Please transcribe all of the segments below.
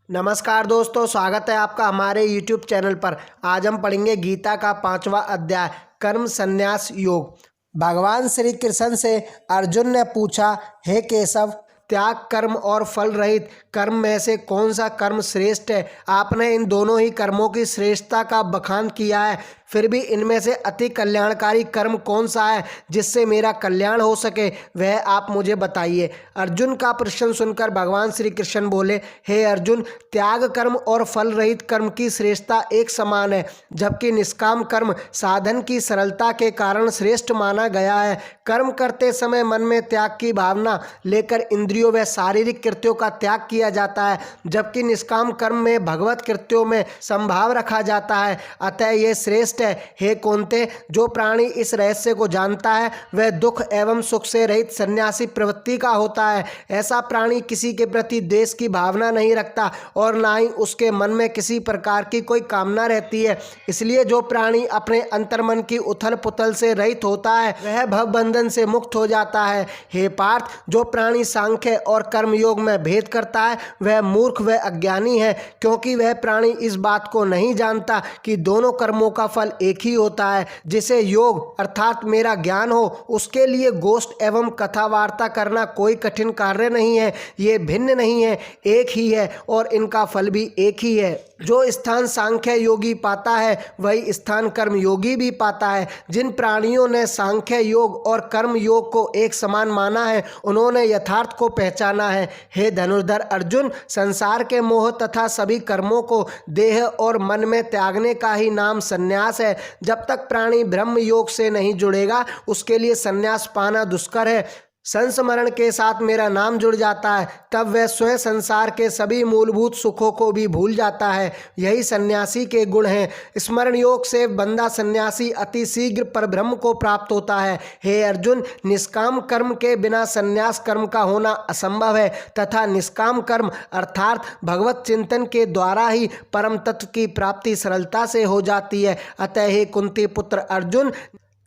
नमस्कार दोस्तों, स्वागत है आपका हमारे YouTube चैनल पर। आज हम पढ़ेंगे गीता का 5वां अध्याय कर्म संन्यास योग। भगवान श्री कृष्ण से अर्जुन ने पूछा, हे केशव, त्याग कर्म और फल रहित कर्म में से कौन सा कर्म श्रेष्ठ है? आपने इन दोनों ही कर्मों की श्रेष्ठता का बखान किया है, फिर भी इनमें से अति कल्याणकारी कर्म कौन सा है जिससे मेरा कल्याण हो सके, वह आप मुझे बताइए। अर्जुन का प्रश्न सुनकर भगवान श्री कृष्ण बोले, हे अर्जुन, त्याग कर्म और फल रहित कर्म की श्रेष्ठता एक समान है, जबकि निष्काम कर्म साधन की सरलता के कारण श्रेष्ठ माना गया है। कर्म करते समय मन में त्याग की भावना लेकर इंद्रियों व शारीरिक कृत्यों का त्याग किया जाता है, जबकि निष्काम कर्म में भगवत कृत्यों में संभाव रखा जाता है। अतः ये श्रेष्ठ है। हे कौन्ते, जो प्राणी इस रहस्य को जानता है वह दुख एवं सुख से रहित सन्यासी प्रवृत्ति का होता है। ऐसा प्राणी किसी के प्रति द्वेष की भावना नहीं रखता और ना ही उसके मन में किसी प्रकार की कोई कामना रहती है। इसलिए जो प्राणी अपने अंतर्मन की उथल पुथल से रहित होता है वह भवबंधन से मुक्त हो जाता है। हे पार्थ, जो प्राणी सांख्य और कर्मयोग में भेद करता है वह मूर्ख व अज्ञानी है, क्योंकि वह प्राणी इस बात को नहीं जानता कि दोनों कर्मों का फल एक ही होता है। जिसे योग अर्थात मेरा ज्ञान हो, उसके लिए गोष्ठ एवं कथा वार्ता करना कोई कठिन कार्य नहीं है। ये भिन्न नहीं है, एक ही है और इनका फल भी एक ही है। जो स्थान सांख्य योगी पाता है वही स्थान कर्म योगी भी पाता है। जिन प्राणियों ने सांख्य योग और कर्म योग को एक समान माना है उन्होंने यथार्थ को पहचाना है। हे धनुर्धर अर्जुन, संसार के मोह तथा सभी कर्मों को देह और मन में त्यागने का ही नाम संन्यास है। जब तक प्राणी ब्रह्म योग से नहीं जुड़ेगा उसके लिए संन्यास पाना दुष्कर है। संस्मरण के साथ मेरा नाम जुड़ जाता है तब वह स्वयं संसार के सभी मूलभूत सुखों को भी भूल जाता है। यही सन्यासी के गुण हैं। स्मरण योग से बंदा सन्यासी अति शीघ्र परब्रह्म को प्राप्त होता है। हे अर्जुन, निष्काम कर्म के बिना सन्यास कर्म का होना असंभव है तथा निष्काम कर्म अर्थात भगवत चिंतन के द्वारा ही परम तत्व की प्राप्ति सरलता से हो जाती है। अतः हे कुंती पुत्र अर्जुन,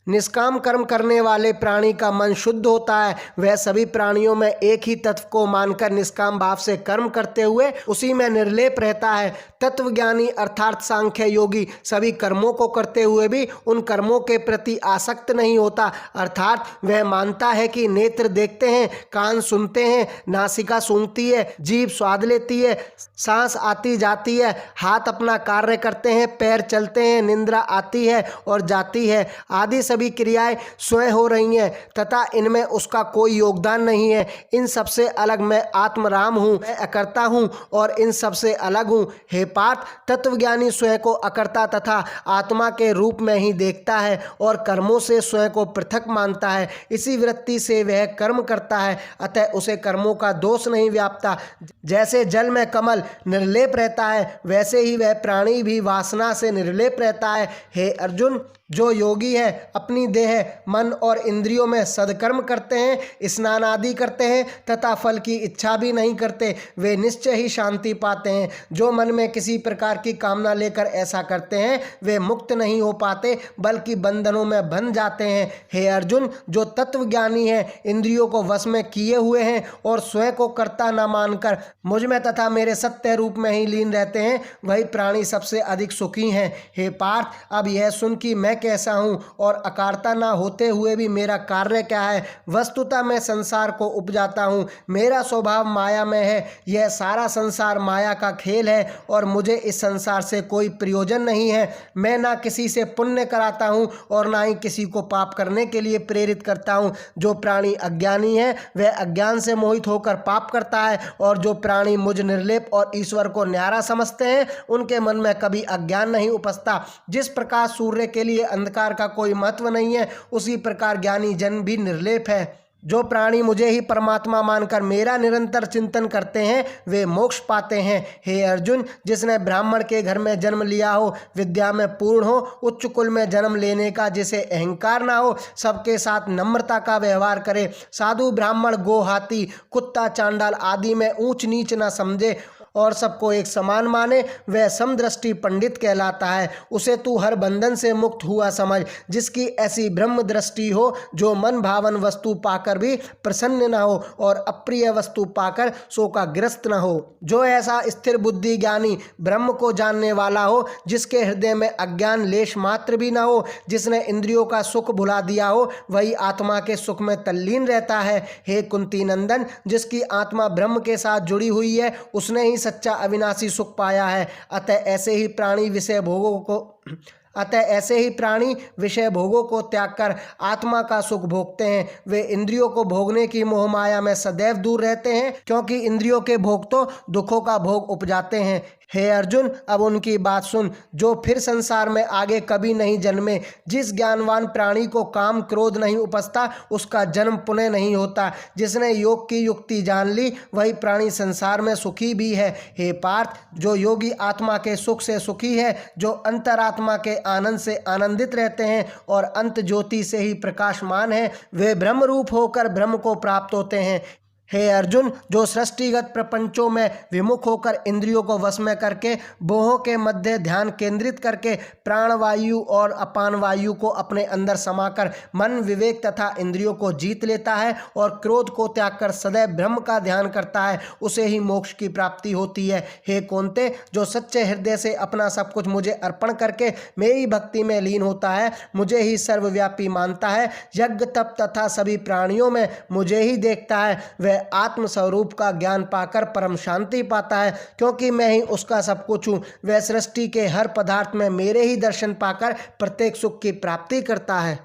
निष्काम कर्म करने वाले प्राणी का मन शुद्ध होता है। वह सभी प्राणियों में एक ही तत्व को मानकर निष्काम भाव से कर्म करते हुए उसी में निर्लेप रहता है। तत्वज्ञानी अर्थात सांख्य योगी सभी कर्मों को करते हुए भी उन कर्मों के प्रति आसक्त नहीं होता, अर्थात वह मानता है कि नेत्र देखते हैं, कान सुनते हैं, नासिका सूंघती है, जीभ स्वाद लेती है, सांस आती जाती है, हाथ अपना कार्य करते हैं, पैर चलते हैं, निंद्रा आती है और जाती है, आदि सभी क्रियाएं स्वयं हो रही हैं तथा इनमें उसका कोई योगदान नहीं है। इन सबसे अलग मैं आत्मराम हूँ, मैं अकर्ता हूँ और इन सबसे अलग हूँ। हे पार्थ, तत्वज्ञानी स्वयं को अकर्ता तथा आत्मा के रूप में ही देखता है और कर्मों से स्वयं को पृथक मानता है। इसी वृत्ति से वह कर्म करता है, अतः उसे कर्मों का दोष नहीं व्यापता। जैसे जल में कमल निर्लेप रहता है वैसे ही वह प्राणी भी वासना से निर्लेप रहता है। हे अर्जुन, जो योगी है अपनी देह मन और इंद्रियों में सदकर्म करते हैं, स्नान आदि करते हैं तथा फल की इच्छा भी नहीं करते, वे निश्चय ही शांति पाते हैं। जो मन में किसी प्रकार की कामना लेकर ऐसा करते हैं वे मुक्त नहीं हो पाते बल्कि बंधनों में बंध जाते हैं। हे अर्जुन, जो तत्वज्ञानी है, इंद्रियों को वश में किए हुए हैं और स्वयं को कर्ता न मानकर मुझ में तथा मेरे सत्य रूप में ही लीन रहते हैं, वही प्राणी सबसे अधिक सुखी हैं। हे पार्थ, अब यह सुन कि मैं कैसा हूँ और अकारता ना होते हुए भी मेरा कार्य क्या है। वस्तुतः मैं संसार को उपजाता हूँ, मेरा स्वभाव माया में है। यह सारा संसार माया का खेल है और मुझे इस संसार से कोई प्रयोजन नहीं है। मैं ना किसी से पुण्य कराता हूँ और ना ही किसी को पाप करने के लिए प्रेरित करता हूँ। जो प्राणी अज्ञानी है वह अज्ञान से मोहित होकर पाप करता है और जो प्राणी मुझ निर्लेप और ईश्वर को न्यारा समझते हैं उनके मन में कभी अज्ञान नहीं उपजता। जिस प्रकार सूर्य के लिए अंधकार का कोई महत्व नहीं है, उसी प्रकार ज्ञानी जन भी निर्लेप है। जो प्राणी मुझे ही परमात्मा मानकर मेरा निरंतर चिंतन करते हैं वे मोक्ष पाते हैं। हे अर्जुन, जिसने ब्राह्मण के घर में जन्म लिया हो, विद्या में पूर्ण हो, उच्च कुल में जन्म लेने का जिसे अहंकार ना हो, सबके साथ नम्रता का व्यवहार करे, साधु ब्राह्मण गो हाथी कुत्ता चांडाल आदि में ऊंच नीच न समझे और सबको एक समान माने, वह समदृष्टि पंडित कहलाता है। उसे तू हर बंधन से मुक्त हुआ समझ, जिसकी ऐसी ब्रह्म दृष्टि हो, जो मन भावन वस्तु पाकर भी प्रसन्न न हो और अप्रिय वस्तु पाकर शोकाग्रस्त न हो। जो ऐसा स्थिर बुद्धि ज्ञानी ब्रह्म को जानने वाला हो, जिसके हृदय में अज्ञान लेश मात्र भी न हो, जिसने इंद्रियों का सुख भुला दिया हो, वही आत्मा के सुख में तल्लीन रहता है। हे कुंती नंदन, जिसकी आत्मा ब्रह्म के साथ जुड़ी हुई है, उसने ही सच्चा अविनाशी सुख पाया है। अतः ऐसे ही प्राणी विषय भोगों को त्याग कर आत्मा का सुख भोगते हैं। वे इंद्रियों को भोगने की मोहमाया में सदैव दूर रहते हैं, क्योंकि इंद्रियों के भोग तो दुखों का भोग उपजाते हैं। हे अर्जुन, अब उनकी बात सुन जो फिर संसार में आगे कभी नहीं जन्मे। जिस ज्ञानवान प्राणी को काम क्रोध नहीं उपजता, उसका जन्म पुनः नहीं होता। जिसने योग की युक्ति जान ली, वही प्राणी संसार में सुखी भी है। हे पार्थ, जो योगी आत्मा के सुख से सुखी है, जो अंतरात्मा के आनंद से आनंदित रहते हैं और अंत ज्योति से ही प्रकाशमान है, वे ब्रह्म रूप होकर ब्रह्म को प्राप्त होते हैं। हे अर्जुन, जो सृष्टिगत प्रपंचों में विमुख होकर इंद्रियों को वश में करके बोहों के मध्य ध्यान केंद्रित करके प्राणवायु और अपान वायु को अपने अंदर समाकर मन विवेक तथा इंद्रियों को जीत लेता है और क्रोध को त्याग कर सदैव ब्रह्म का ध्यान करता है, उसे ही मोक्ष की प्राप्ति होती है। हे कौन्ते, जो सच्चे हृदय से अपना सब कुछ मुझे अर्पण करके मेरी भक्ति में लीन होता है, मुझे ही सर्वव्यापी मानता है, यज्ञ तप तथा सभी प्राणियों में मुझे ही देखता है, वह आत्मस्वरूप का ज्ञान पाकर परम शांति पाता है, क्योंकि मैं ही उसका सब कुछ हूँ। वह सृष्टि के हर पदार्थ में मेरे ही दर्शन पाकर प्रत्येक सुख की प्राप्ति करता है।